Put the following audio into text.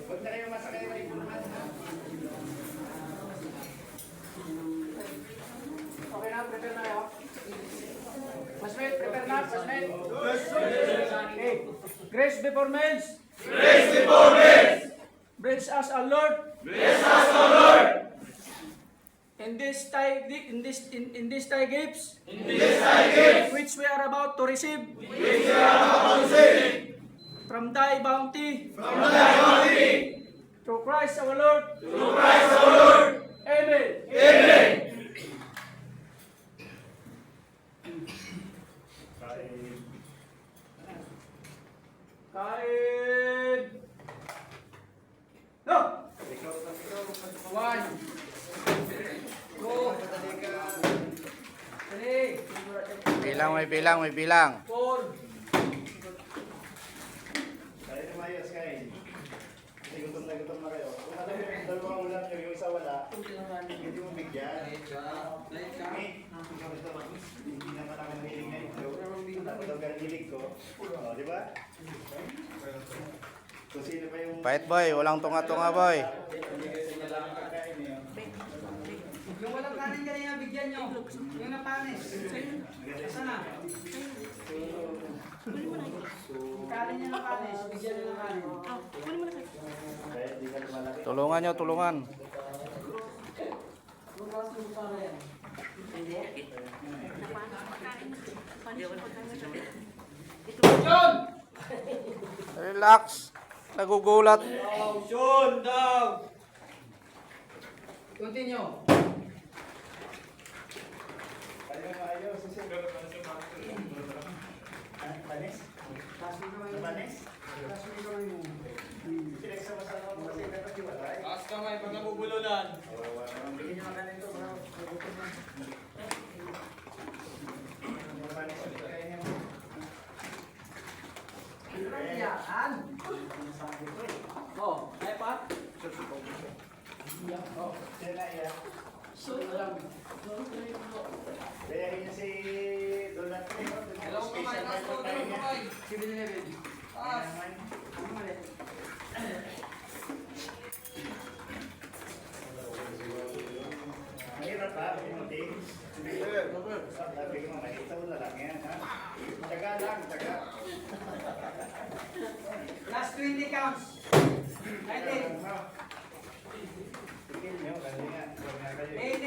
Huwag na kayo masakay na rin. Okay na, prepare na kayo. Masmate, prepare na, Masmate. Okay. Grace before men. Grace before men. Bless us, our Lord. Bless us, O Lord. In this thy gifts, In this thy gifts, which we are about to receive which we are about to receive from thy bounty, from thy bounty, through Christ our Lord. through Christ our Lord. Amen. Amen. Kain. No. One. Two. Three. Bilang, may bilang, may bilang. Four. Tayo na mayos kain. Kasi gutom na kayo. Kung alam mo yung dalawang ulam nyo, yung isa wala, hindi mo bigyan. Hindi naman ako nahiling ngayon. Ako daw hilig ko. O, di ba? Kung sino pa yung... Pahit boy, walang tunga-tunga boy. Hindi lang ang kakain eh. Yung walang kanin kanina, bigyan nyo. Yung napanis. Asa na? Yung kanin niya napanis, bigyan nyo ng kanin. Kaya hindi ka lumalaki. Tulungan nyo, tulungan. John! Relax. Nagugulat. John, down! Continue. Tayo maayos. Panis? Panis? Pinagsama-sama mo kasi dapat iwalay. Taas kamay pag nabubulunan. Bigyan nyo ang kanin to. Panis ulit kain niya mo. Oh, ay pa? Siya na iya. Kaya yun si Donald Trump. Dalawang kamay, taas ko, dalawang kamay. 7-Eleven. Taas. Mahirap ha, hindi. Sabi ko, makita mo na lang yan ha. Taga lang, taga. Last 20 counts. 19. Tigil nyo, kasi nga, huwag nga kayo. 18.